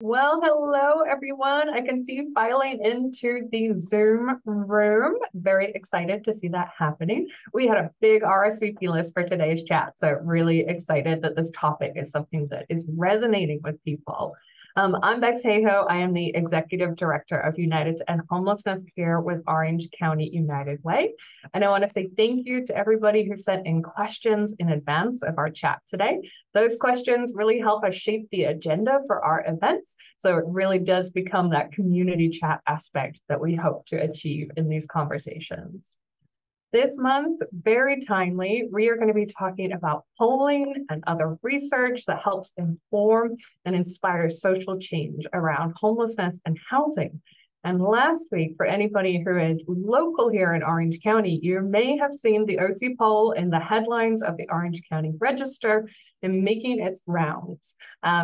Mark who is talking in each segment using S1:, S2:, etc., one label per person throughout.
S1: Well, hello everyone. I can see you filing into the Zoom room. Very excited to see that happening. We had a big RSVP list for today's chat, so really excited that this topic is something that is resonating with people. I'm Bex Hayhoe. I am the Executive Director of United to End Homelessness here with Orange County United Way. And I want to say thank you to everybody who sent in questions in advance of our chat today. Those questions really help us shape the agenda for our events. So it really does become that community chat aspect that we hope to achieve in these conversations. This month, very timely, we are going to be talking about polling and other research that helps inform and inspire social change around homelessness and housing. And last week, for anybody who is local here in Orange County, you may have seen the OC poll in the headlines of the Orange County Register and making its rounds.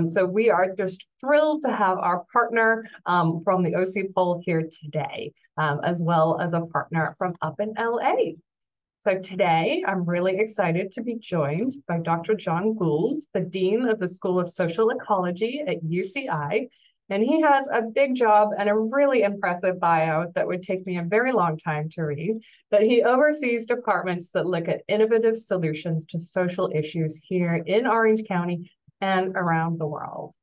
S1: So we are just thrilled to have our partner from the OC poll here today, as well as a partner from up in LA. So today, I'm really excited to be joined by Dr. Jon Gould, the Dean of the School of Social Ecology at UCI. And he has a big job and a really impressive bio that would take me a very long time to read. But he oversees departments that look at innovative solutions to social issues here in Orange County and around the world.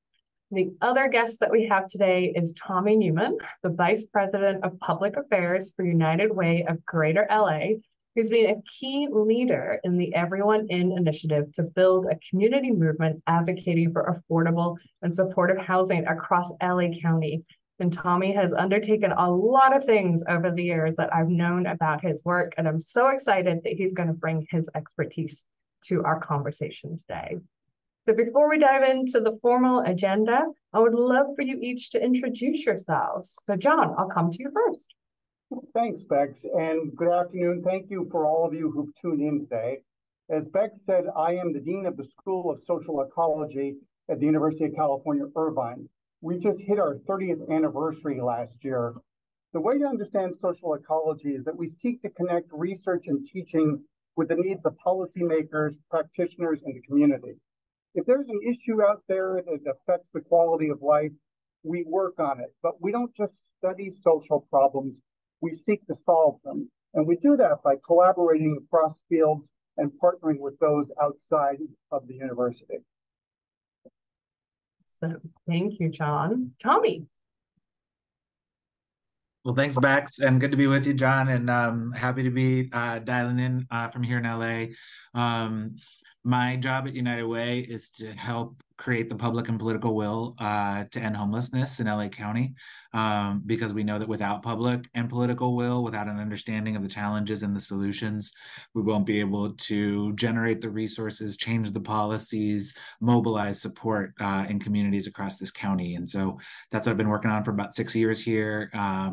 S1: The other guest that we have today is Tommy Newman, the Vice President of Public Affairs for United Way of Greater LA, who's been a key leader in the Everyone In initiative to build a community movement advocating for affordable and supportive housing across LA County. And Tommy has undertaken a lot of things over the years that I've known about his work, and I'm so excited that he's going to bring his expertise to our conversation today. So before we dive into the formal agenda, I would love for you each to introduce yourselves. So Jon, I'll come to you first.
S2: Thanks, Bex, and good afternoon. Thank you for all of you who've tuned in today. As Bex said, I am the Dean of the School of Social Ecology at the University of California, Irvine. We just hit our 30th anniversary last year. The way to understand social ecology is that we seek to connect research and teaching with the needs of policymakers, practitioners, and the community. If there's an issue out there that affects the quality of life, we work on it, but we don't just study social problems. We seek to solve them. And we do that by collaborating across fields and partnering with those outside of the university.
S1: So thank you, Jon. Tommy.
S3: Well, thanks, Bex, and good to be with you, Jon, and happy to be dialing in from here in LA. My job at United Way is to help create the public and political will to end homelessness in LA County, because we know that without public and political will, without an understanding of the challenges and the solutions, we won't be able to generate the resources, change the policies, mobilize support in communities across this county. And so that's what I've been working on for about 6 years here.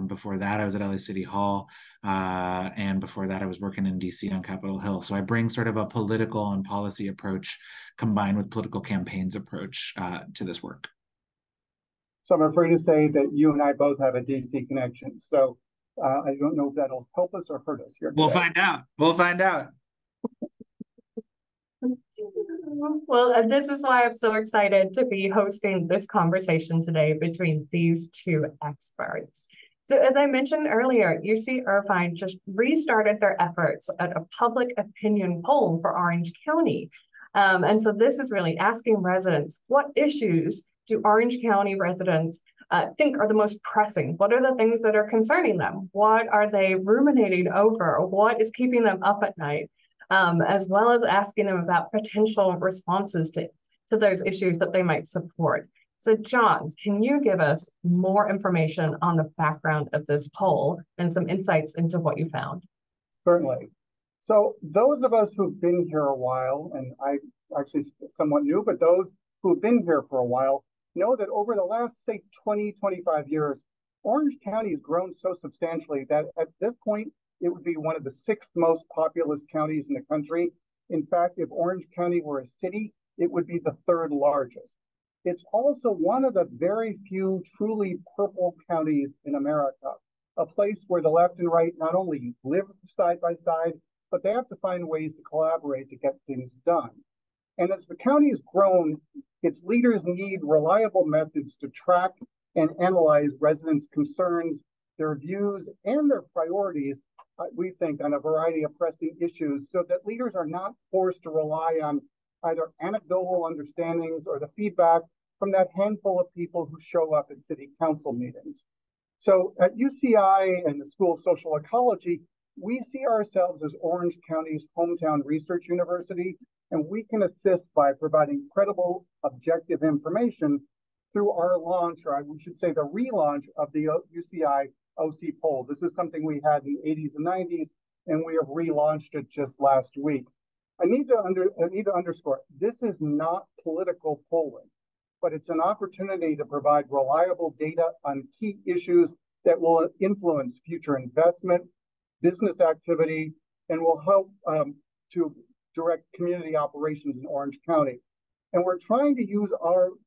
S3: Before that, I was at LA City Hall. And before that, I was working in DC on Capitol Hill. So I bring sort of a political and policy approach combined with political campaigns approach to this work.
S2: So I'm afraid to say that you and I both have a DC connection. So I don't know if that'll help us or hurt us here today.
S3: We'll find out. We'll find out.
S1: Well, this is why I'm so excited to be hosting this conversation today between these two experts. So as I mentioned earlier, UC Irvine just restarted their efforts at a public opinion poll for Orange County. And so this is really asking residents, what issues do Orange County residents think are the most pressing? What are the things that are concerning them? What are they ruminating over? What is keeping them up at night? As well as asking them about potential responses to those issues that they might support. So Jon, can you give us more information on the background of this poll and some insights into what you found?
S2: Certainly. So those of us who've been here a while, and I actually somewhat new, but those who've been here for a while know that over the last, say, 20, 25 years, Orange County has grown so substantially that at this point, it would be one of the 6th most populous counties in the country. In fact, if Orange County were a city, it would be the 3rd largest. It's also one of the very few truly purple counties in America, a place where the left and right not only live side by side, but they have to find ways to collaborate to get things done. And as the county has grown, its leaders need reliable methods to track and analyze residents' concerns, their views, and their priorities, we think, on a variety of pressing issues, so that leaders are not forced to rely on either anecdotal understandings or the feedback from that handful of people who show up at city council meetings. So at UCI and the School of Social Ecology, we see ourselves as Orange County's hometown research university, and we can assist by providing credible, objective information through our launch, or we should say the relaunch of the UCI OC poll. This is something we had in the 80s and 90s, and we have relaunched it just last week. I need to underscore, this is not political polling, but it's an opportunity to provide reliable data on key issues that will influence future investment, business activity, and will help to direct community operations in Orange County. And we're trying to use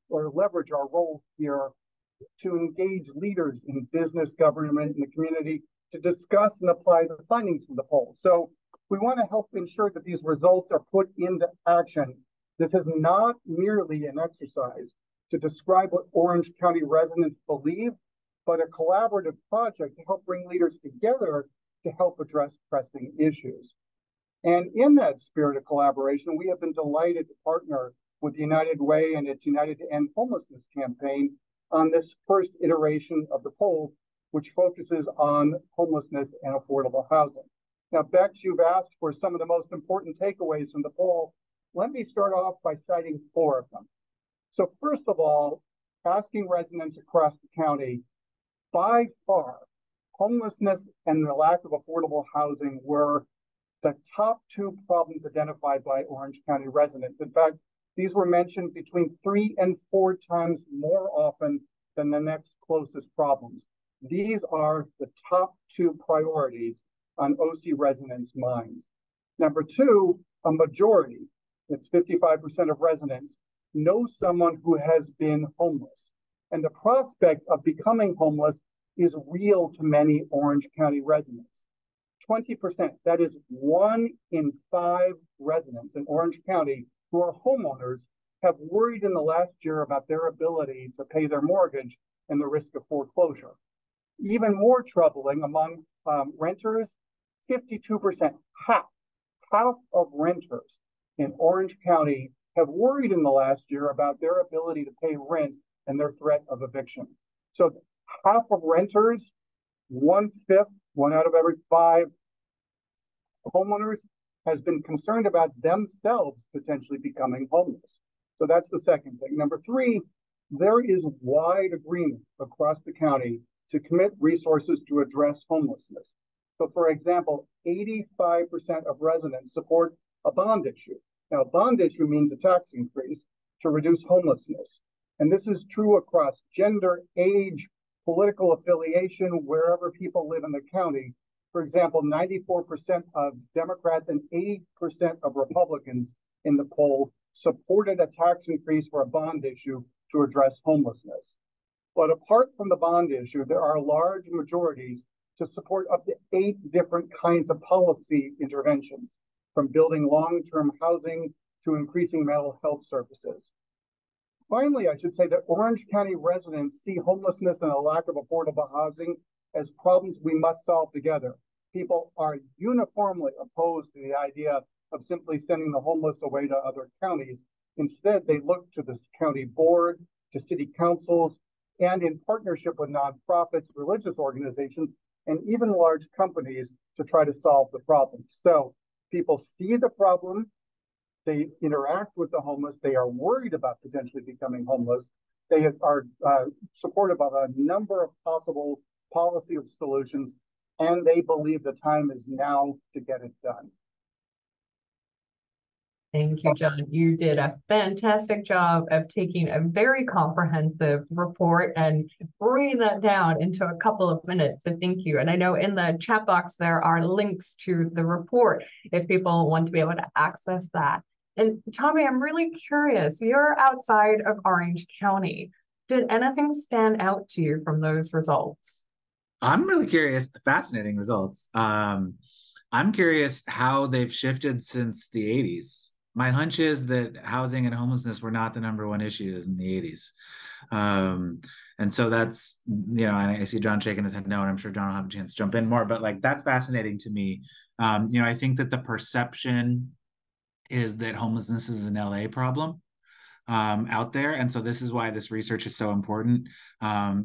S2: leverage our role here to engage leaders in business, government, and the community to discuss and apply the findings from the poll. So we want to help ensure that these results are put into action. This is not merely an exercise to describe what Orange County residents believe, but a collaborative project to help bring leaders together to help address pressing issues. And in that spirit of collaboration, we have been delighted to partner with United Way and its United to End Homelessness campaign on this first iteration of the poll, which focuses on homelessness and affordable housing. Now, Bex, you've asked for some of the most important takeaways from the poll. Let me start off by citing 4 of them. So first of all, asking residents across the county, by far, homelessness and the lack of affordable housing were the top 2 problems identified by Orange County residents. In fact, these were mentioned between 3 and 4 times more often than the next closest problems. These are the top 2 priorities on OC residents' minds. Number 2, a majority, it's 55% of residents, know someone who has been homeless. And the prospect of becoming homeless is real to many Orange County residents. 20%, that is 1 in 5 residents in Orange County who are homeowners, have worried in the last year about their ability to pay their mortgage and the risk of foreclosure. Even more troubling among renters, 52%, half of renters in Orange County have worried in the last year about their ability to pay rent and their threat of eviction. So half of renters, 1/5, 1 out of every 5 homeowners has been concerned about themselves potentially becoming homeless. So that's the second thing. Number 3, there is wide agreement across the county to commit resources to address homelessness. So for example, 85% of residents support a bond issue. Now, a bond issue means a tax increase to reduce homelessness. And this is true across gender, age, political affiliation, wherever people live in the county. For example, 94% of Democrats and 80% of Republicans in the poll supported a tax increase for a bond issue to address homelessness. But apart from the bond issue, there are large majorities to support up to 8 different kinds of policy interventions, from building long-term housing to increasing mental health services. Finally, I should say that Orange County residents see homelessness and a lack of affordable housing as problems we must solve together. People are uniformly opposed to the idea of simply sending the homeless away to other counties. Instead, they look to the county board, to city councils, and in partnership with nonprofits, religious organizations, and even large companies to try to solve the problem. So people see the problem, they interact with the homeless, they are worried about potentially becoming homeless, they are supportive of a number of possible policy solutions, and they believe the time is now to get it done.
S1: Thank you, Jon. You did a fantastic job of taking a very comprehensive report and bringing that down into a couple of minutes. So thank you. And I know in the chat box, there are links to the report if people want to be able to access that. And Tommy, I'm really curious, you're outside of Orange County. Did anything stand out to you from those results?
S3: I'm really curious, fascinating results. I'm curious how they've shifted since the 80s. my hunch is that housing and homelessness were not the #1 issues in the 80s. And so that's, I see Jon shaking his head no, and I'm sure Jon will have a chance to jump in more, but like, that's fascinating to me. I think that the perception is that homelessness is an LA problem out there. And so this is why this research is so important,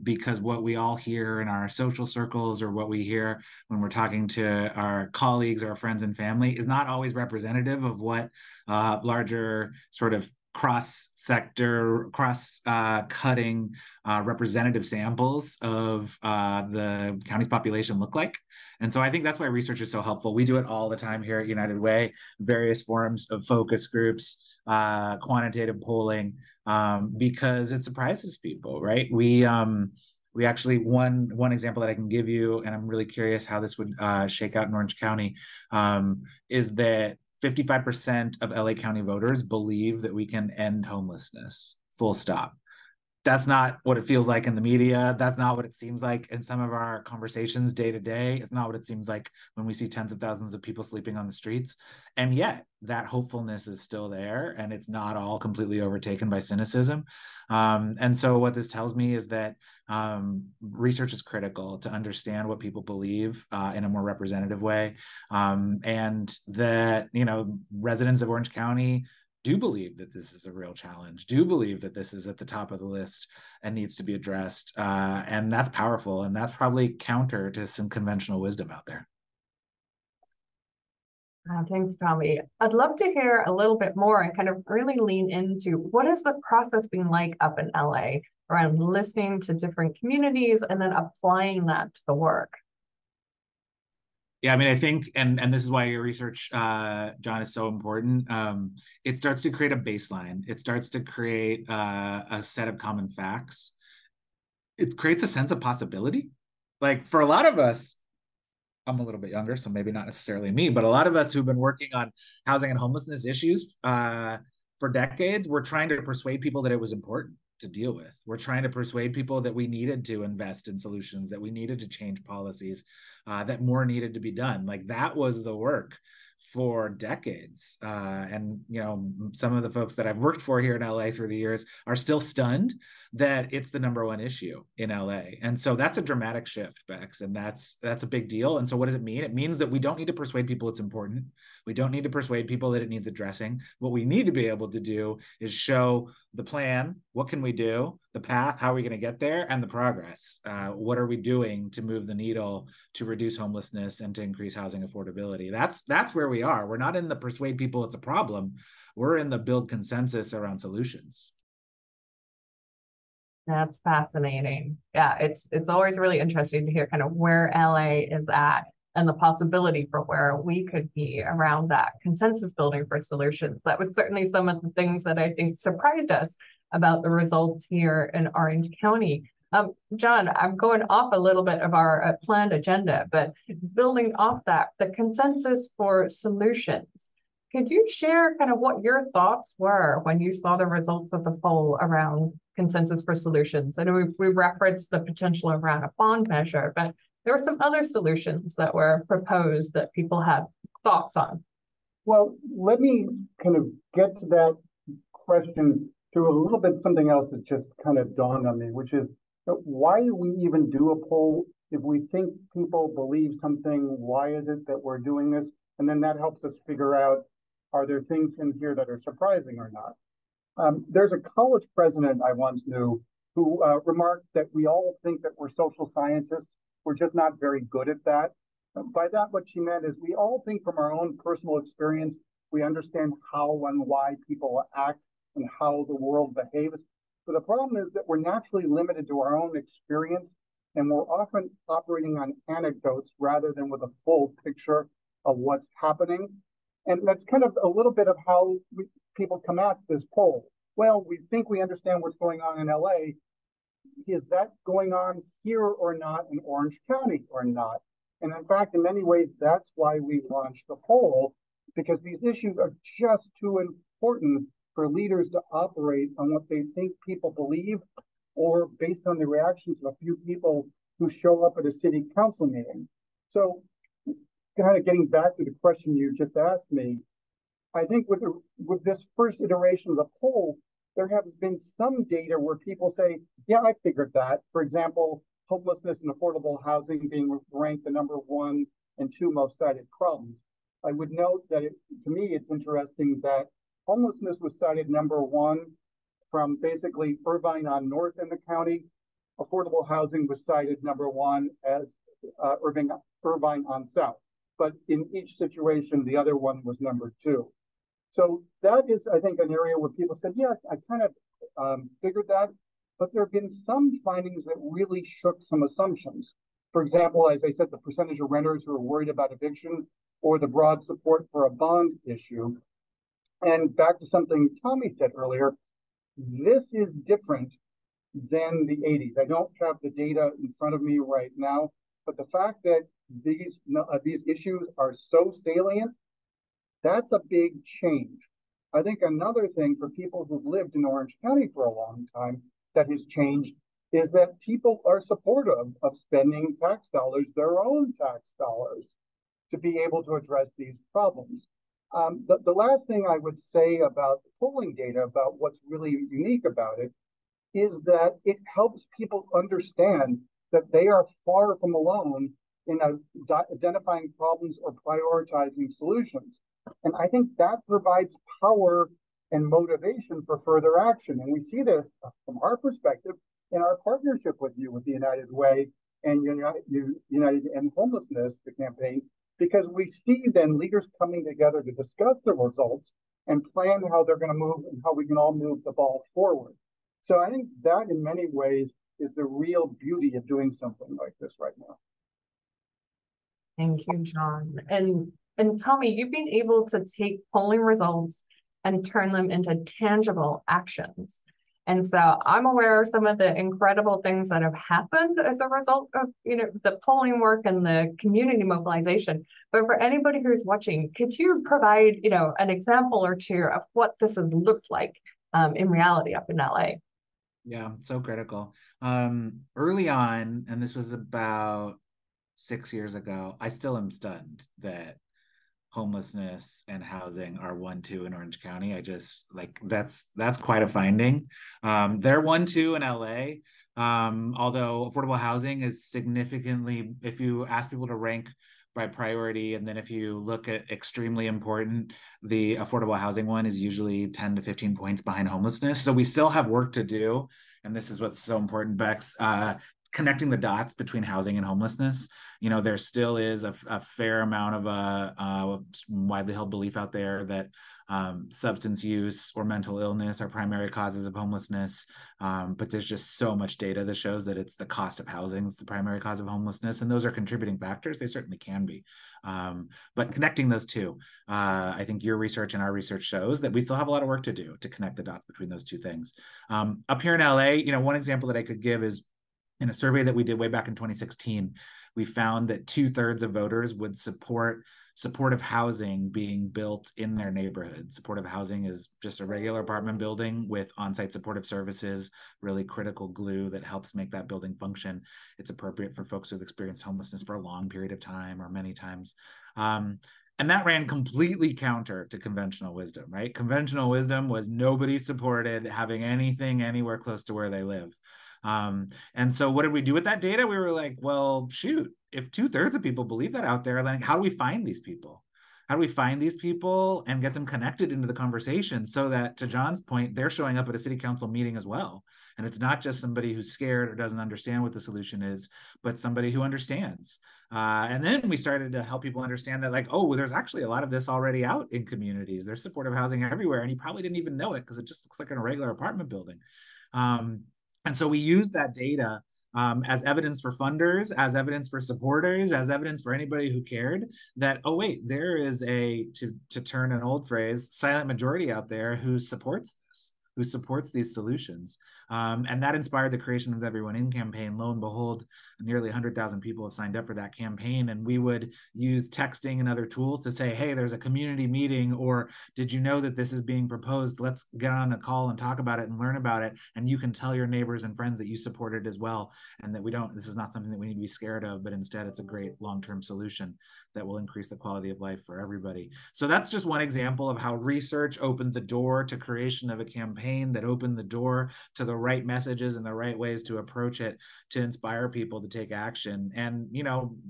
S3: because what we all hear in our social circles, or what we hear when we're talking to our colleagues or our friends and family, is not always representative of what larger sort of cross-sector, cross-cutting representative samples of the county's population look like. And so I think that's why research is so helpful. We do it all the time here at United Way, various forms of focus groups, quantitative polling, because it surprises people, right? We actually, one example that I can give you, and I'm really curious how this would shake out in Orange County, is that 55% of LA County voters believe that we can end homelessness, full stop. That's not what it feels like in the media. That's not what it seems like in some of our conversations day to day. It's not what it seems like when we see tens of thousands of people sleeping on the streets. And yet that hopefulness is still there, and it's not all completely overtaken by cynicism. And so what this tells me is that research is critical to understand what people believe in a more representative way. And that, residents of Orange County do believe that this is a real challenge, do believe that this is at the top of the list and needs to be addressed. And that's powerful. And that's probably counter to some conventional wisdom out there.
S1: Thanks, Tommy. I'd love to hear a little bit more and kind of really lean into what has the process been like up in LA around listening to different communities and then applying that to the work.
S3: Yeah, I mean, I think, and this is why your research, Jon, is so important. It starts to create a baseline. It starts to create a set of common facts. It creates a sense of possibility. Like, for a lot of us, I'm a little bit younger, so maybe not necessarily me, but a lot of us who've been working on housing and homelessness issues for decades, we're trying to persuade people that it was important to deal with. We're trying to persuade people that we needed to invest in solutions, that we needed to change policies, that more needed to be done. Like, that was the work for decades. And, some of the folks that I've worked for here in LA through the years are still stunned that it's the #1 issue in LA. And so that's a dramatic shift, Bex, and that's a big deal. And so what does it mean? It means that we don't need to persuade people it's important. We don't need to persuade people that it needs addressing. What we need to be able to do is show the plan. What can we do? The path, how are we going to get there? And the progress. What are we doing to move the needle to reduce homelessness and to increase housing affordability? That's where we are. We're not in the persuade people it's a problem. We're in the build consensus around solutions.
S1: That's fascinating. Yeah, it's always really interesting to hear kind of where LA is at and the possibility for where we could be around that consensus building for solutions. That was certainly some of the things that I think surprised us about the results here in Orange County. Jon, I'm going off a little bit of our planned agenda, but building off that, the consensus for solutions. Could you share kind of what your thoughts were when you saw the results of the poll around consensus for solutions? I know we referenced the potential around a bond measure, but there were some other solutions that were proposed that people had thoughts on.
S2: Well, let me kind of get to that question through a little bit something else that just kind of dawned on me, which is, why do we even do a poll? If we think people believe something, why is it that we're doing this? And then that helps us figure out, are there things in here that are surprising or not? There's a college president I once knew who remarked that we all think that we're social scientists. We're just not very good at that. By that, what she meant is we all think from our own personal experience, we understand how and why people act and how the world behaves. But the problem is that we're naturally limited to our own experience, and we're often operating on anecdotes rather than with a full picture of what's happening. And that's kind of a little bit of how people come at this poll. Well, we think we understand what's going on in LA. Is that going on here or not in Orange County or not? And in fact, in many ways, that's why we launched the poll, because these issues are just too important for leaders to operate on what they think people believe or based on the reactions of a few people who show up at a city council meeting. So kind of getting back to the question you just asked me, I think with this first iteration of the poll, there has been some data where people say, yeah, I figured that. For example, homelessness and affordable housing being ranked the number 1 and 2 most cited problems. I would note that to me, it's interesting that homelessness was cited number 1 from basically Irvine on north in the county. Affordable housing was cited number 1 as Irvine on south. But in each situation, the other one was number 2. So that is, I think, an area where people said, yeah, I kind of figured that. But there have been some findings that really shook some assumptions. For example, as I said, the percentage of renters who are worried about eviction or the broad support for a bond issue. And back to something Tommy said earlier, this is different than the 80s. I don't have the data in front of me right now, but the fact that these issues are so salient, that's a big change. I think another thing for people who've lived in Orange County for a long time that has changed is that people are supportive of spending tax dollars, their own tax dollars, to be able to address these problems. The last thing I would say about the polling data, about what's really unique about it, is that it helps people understand that they are far from alone in identifying problems or prioritizing solutions. And I think that provides power and motivation for further action. And we see this from our perspective in our partnership with you, with the United Way and United End Homelessness, the campaign, because we see then leaders coming together to discuss the results and plan how they're going to move and how we can all move the ball forward. So I think that in many ways is the real beauty of doing something like this right now.
S1: Thank you, Jon. And Tommy, you've been able to take polling results and turn them into tangible actions. And so I'm aware of some of the incredible things that have happened as a result of, the polling work and the community mobilization. But for anybody who's watching, could you provide, an example or two of what this has looked like in reality up in LA?
S3: Yeah, so critical. Early on, and this was about 6 years ago, I still am stunned that homelessness and housing are 1-2 in Orange County. I just that's quite a finding. They're 1-2 in LA. Although affordable housing is significantly, if you ask people to rank by priority, and then if you look at extremely important, the affordable housing one is usually 10 to 15 points behind homelessness. So we still have work to do. And this is what's so important, Bex, connecting the dots between housing and homelessness. There still is a fair amount of a widely held belief out there that substance use or mental illness are primary causes of homelessness. But there's just so much data that shows that it's the cost of housing is the primary cause of homelessness. And those are contributing factors. They certainly can be. But connecting those two, I think your research and our research shows that we still have a lot of work to do to connect the dots between those two things. Up here in LA, one example that I could give is in a survey that we did way back in 2016, we found that 2/3 of voters would support supportive housing being built in their neighborhood. Supportive housing is just a regular apartment building with on-site supportive services, really critical glue that helps make that building function. It's appropriate for folks who've experienced homelessness for a long period of time or many times. And that ran completely counter to conventional wisdom, right? Conventional wisdom was nobody supported having anything anywhere close to where they live. And so what did we do with that data? We were like, well, shoot, if 2/3 of people believe that out there, like, how do we find these people? How do we find these people and get them connected into the conversation so that, to Jon's point, they're showing up at a city council meeting as well? And it's not just somebody who's scared or doesn't understand what the solution is, but somebody who understands. And then we started to help people understand that, like, oh, there's actually a lot of this already out in communities. There's supportive housing everywhere, and you probably didn't even know it because it just looks like a regular apartment building. And so we use that data as evidence for funders, as evidence for supporters, as evidence for anybody who cared that, oh, wait, there is to turn an old phrase, silent majority out there who supports this, who supports these solutions. And that inspired the creation of the Everyone In campaign. Lo and behold, nearly 100,000 people have signed up for that campaign. And we would use texting and other tools to say, hey, there's a community meeting, or did you know that this is being proposed? Let's get on a call and talk about it and learn about it. And you can tell your neighbors and friends that you support it as well. And that this is not something that we need to be scared of, but instead it's a great long-term solution that will increase the quality of life for everybody. So that's just one example of how research opened the door to creation of a campaign that opened the door to the right messages and the right ways to approach it to inspire people to take action. And,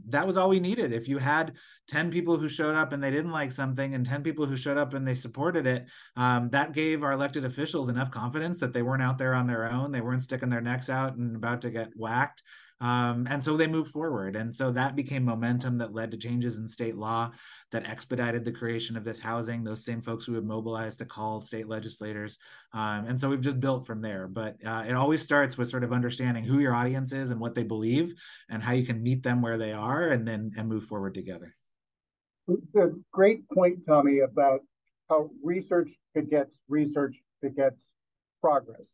S3: that was all we needed. If you had 10 people who showed up and they didn't like something and 10 people who showed up and they supported it, that gave our elected officials enough confidence that they weren't out there on their own. They weren't sticking their necks out and about to get whacked. And so they moved forward. And so that became momentum that led to changes in state law that expedited the creation of this housing, those same folks who would mobilize to call state legislators. And so we've just built from there. But it always starts with sort of understanding who your audience is and what they believe and how you can meet them where they are and move forward together.
S2: It's a great point, Tommy, about how research begets progress.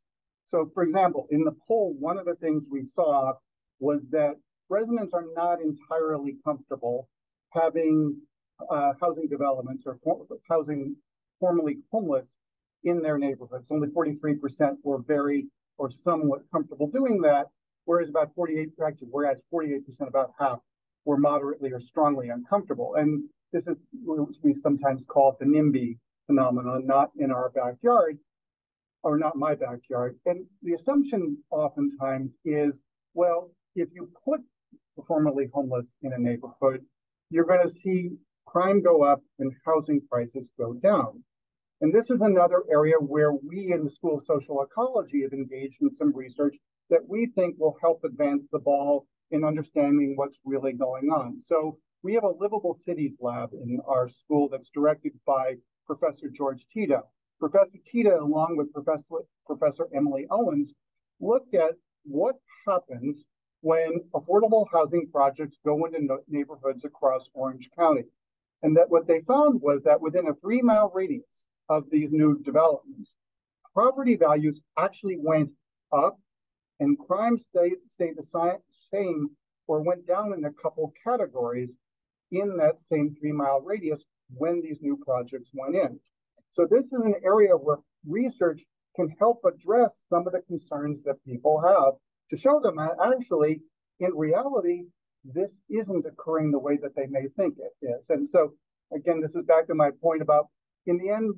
S2: So, for example, in the poll, one of the things we saw was that residents are not entirely comfortable having housing developments or housing formerly homeless in their neighborhoods. Only 43% were very or somewhat comfortable doing that, whereas 48%, about half, were moderately or strongly uncomfortable. And this is what we sometimes call the NIMBY phenomenon, not in our backyard, or not my backyard. And the assumption oftentimes is, well, if you put the formerly homeless in a neighborhood, you're going to see crime go up and housing prices go down. And this is another area where we in the School of Social Ecology have engaged in some research that we think will help advance the ball in understanding what's really going on. So we have a livable cities lab in our school that's directed by Professor George Tita. Professor Tita, along with Professor Emily Owens, looked at what happens when affordable housing projects go into neighborhoods across Orange County. And that what they found was that within a 3-mile radius of these new developments, property values actually went up and crime stayed the same or went down in a couple categories in that same 3-mile radius when these new projects went in. So this is an area where research can help address some of the concerns that people have to show them that actually, in reality, this isn't occurring the way that they may think it is. And so, again, this is back to my point about, in the end,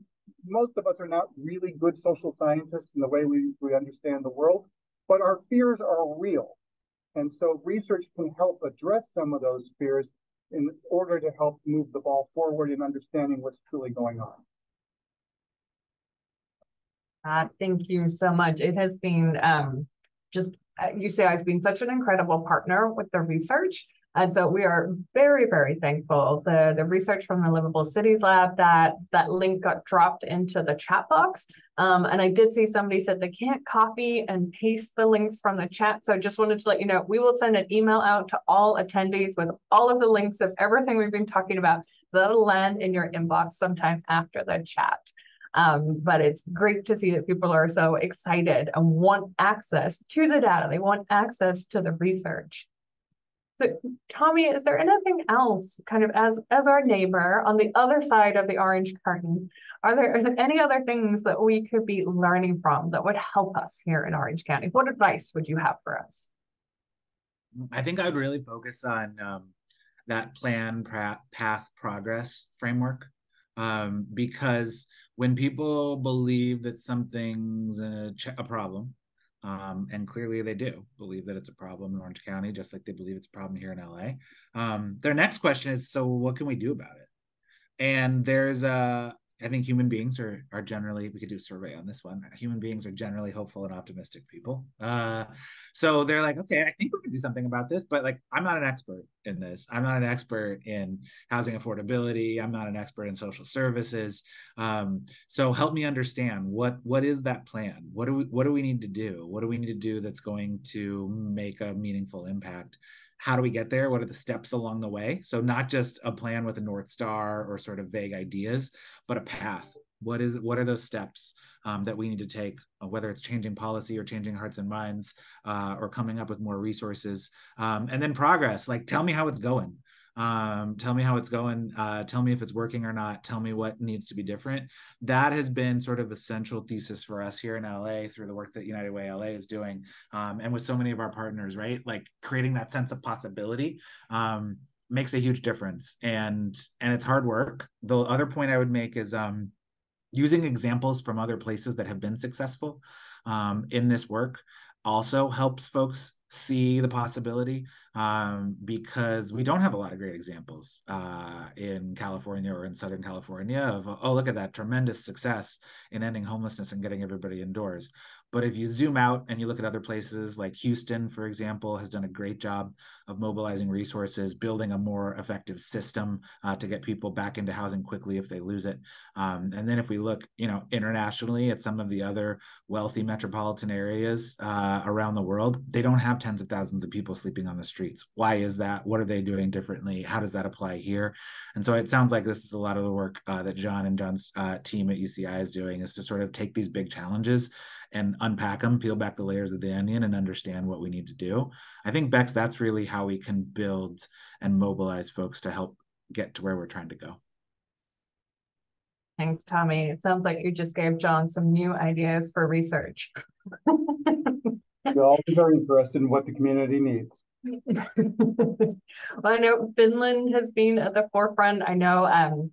S2: most of us are not really good social scientists in the way we understand the world, but our fears are real. And so research can help address some of those fears in order to help move the ball forward in understanding what's truly going on.
S1: Thank you so much. It has been UCI has been such an incredible partner with the research. And so we are very, very thankful. The research from the Livable Cities Lab, that link got dropped into the chat box. And I did see somebody said they can't copy and paste the links from the chat. So just wanted to let you know, we will send an email out to all attendees with all of the links of everything we've been talking about. That'll land in your inbox sometime after the chat. But it's great to see that people are so excited and want access to the data. They want access to the research. So Tommy, is there anything else kind of as our neighbor on the other side of the orange curtain, are there any other things that we could be learning from that would help us here in Orange County? What advice would you have for us?
S3: I think I would really focus on that plan, path, progress framework, because when people believe that something's a problem, and clearly they do believe that it's a problem in Orange County, just like they believe it's a problem here in LA. Their next question is, so what can we do about it? And I think human beings are generally, we could do a survey on this one. Human beings are generally hopeful and optimistic people. So they're like, okay, I think we can do something about this, but like, I'm not an expert in this. I'm not an expert in housing affordability. I'm not an expert in social services. So help me understand what is that plan? What do we need to do? What do we need to do that's going to make a meaningful impact how do we get there? What are the steps along the way? So not just a plan with a North Star or sort of vague ideas, but a path. What are those steps that we need to take, whether it's changing policy or changing hearts and minds, or coming up with more resources, and then progress. Like, tell me how it's going. Tell me how it's going. Tell me if it's working or not. Tell me what needs to be different. That has been sort of a central thesis for us here in LA through the work that United Way LA is doing, and with so many of our partners, right? Like creating that sense of possibility makes a huge difference, and it's hard work. The other point I would make is using examples from other places that have been successful in this work also helps folks see the possibility, because we don't have a lot of great examples in California or in Southern California of, oh, look at that tremendous success in ending homelessness and getting everybody indoors. But if you zoom out and you look at other places like Houston, for example, has done a great job of mobilizing resources, building a more effective system to get people back into housing quickly if they lose it. And then if we look, internationally at some of the other wealthy metropolitan areas around the world, they don't have tens of thousands of people sleeping on the streets. Why is that? What are they doing differently? How does that apply here? And so it sounds like this is a lot of the work that Jon and Jon's team at UCI is doing, is to sort of take these big challenges and unpack them, peel back the layers of the onion and understand what we need to do. I think, Bex, that's really how we can build and mobilize folks to help get to where we're trying to go.
S1: Thanks, Tommy. It sounds like you just gave Jon some new ideas for research.
S2: We're all very interested in what the community needs.
S1: Well, I know Finland has been at the forefront. I know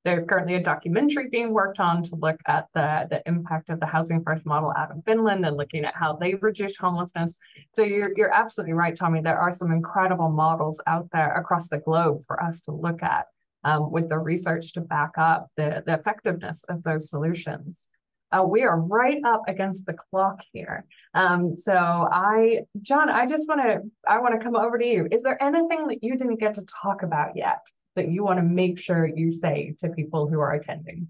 S1: there's currently a documentary being worked on to look at the impact of the housing first model out of Finland and looking at how they reduced homelessness. So you're absolutely right, Tommy. There are some incredible models out there across the globe for us to look at with the research to back up the effectiveness of those solutions. We are right up against the clock here. So Jon, I want to come over to you. Is there anything that you didn't get to talk about yet that you want to make sure you say to people who are attending?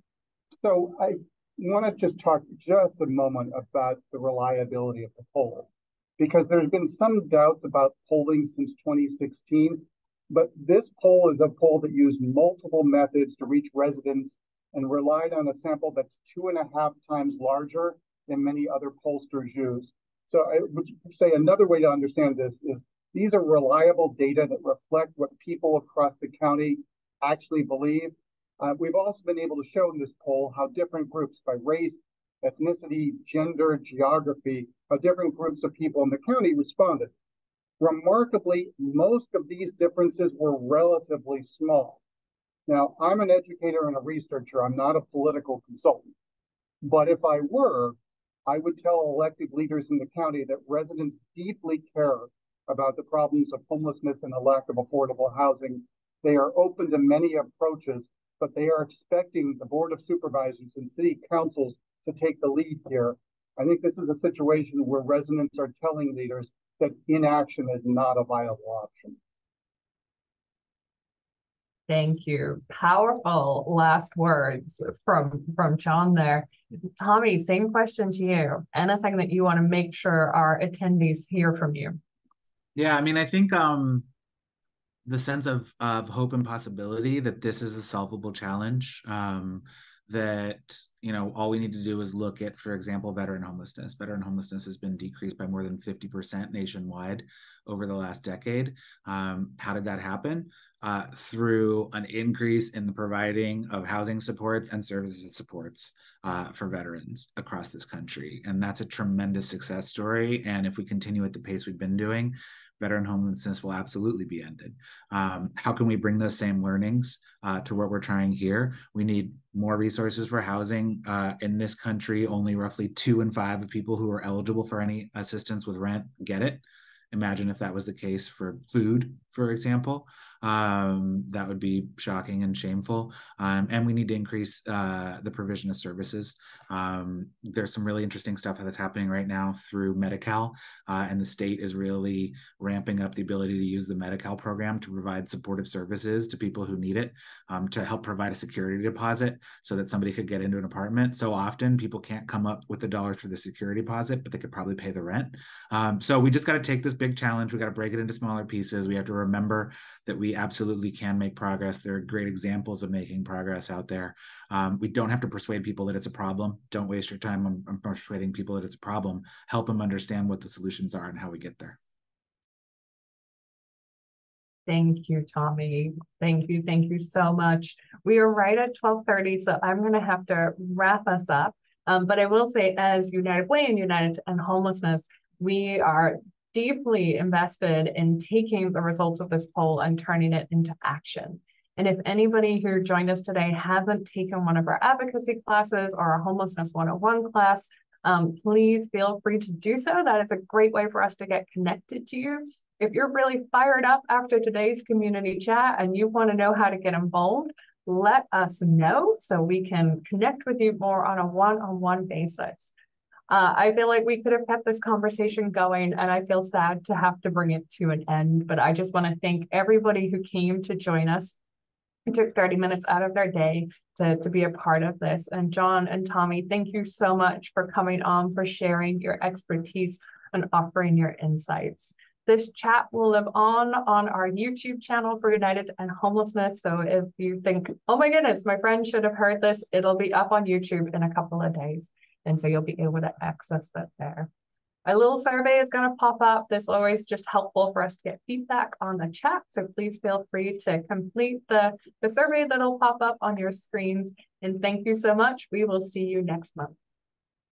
S2: So I want to just talk just a moment about the reliability of the poll, because there's been some doubts about polling since 2016, but this poll is a poll that used multiple methods to reach residents and relied on a sample that's 2.5 times larger than many other pollsters use. So I would say another way to understand this is these are reliable data that reflect what people across the county actually believe. We've also been able to show in this poll how different groups by race, ethnicity, gender, geography, how different groups of people in the county responded. Remarkably, most of these differences were relatively small. Now, I'm an educator and a researcher. I'm not a political consultant. But if I were, I would tell elected leaders in the county that residents deeply care about the problems of homelessness and a lack of affordable housing. They are open to many approaches, but they are expecting the Board of Supervisors and city councils to take the lead here. I think this is a situation where residents are telling leaders that inaction is not a viable option.
S1: Thank you. Powerful last words from Jon there. Tommy, same question to you. Anything that you want to make sure our attendees hear from you?
S3: Yeah, I mean, I think the sense of hope and possibility that this is a solvable challenge, that, all we need to do is look at, for example, veteran homelessness. Veteran homelessness has been decreased by more than 50% nationwide over the last decade. How did that happen? Through an increase in the providing of housing supports and services and supports for veterans across this country. And that's a tremendous success story. And if we continue at the pace we've been doing, veteran homelessness will absolutely be ended. How can we bring those same learnings to what we're trying here? We need more resources for housing. In this country, only roughly 2 in 5 of people who are eligible for any assistance with rent get it. Imagine if that was the case for food, for example. That would be shocking and shameful. And we need to increase the provision of services. There's some really interesting stuff that's happening right now through Medi-Cal, and the state is really ramping up the ability to use the Medi-Cal program to provide supportive services to people who need it, to help provide a security deposit so that somebody could get into an apartment. So often people can't come up with the dollars for the security deposit, but they could probably pay the rent. So we just got to take this big challenge. We got to break it into smaller pieces. We have to remember that we absolutely can make progress. There are great examples of making progress out there. We don't have to persuade people that it's a problem. Don't waste your time on persuading people that it's a problem. Help them understand what the solutions are and how we get there.
S1: Thank you, Tommy. Thank you. Thank you so much. We are right at 12:30, so I'm going to have to wrap us up. But I will say, as United Way and United End Homelessness, we are deeply invested in taking the results of this poll and turning it into action. And if anybody who joined us today hasn't taken one of our advocacy classes or our Homelessness 101 class, please feel free to do so. That is a great way for us to get connected to you. If you're really fired up after today's community chat and you want to know how to get involved, let us know so we can connect with you more on a one-on-one basis. I feel like we could have kept this conversation going, and I feel sad to have to bring it to an end, but I just want to thank everybody who came to join us. It took 30 minutes out of their day to be a part of this. And Jon and Tommy, thank you so much for coming on, for sharing your expertise and offering your insights. This chat will live on our YouTube channel for United End Homelessness. So if you think, oh my goodness, my friend should have heard this, it'll be up on YouTube in a couple of days. And so you'll be able to access that there. A little survey is going to pop up. This is always just helpful for us to get feedback on the chat. So please feel free to complete the survey that'll pop up on your screens. And thank you so much. We will see you next month.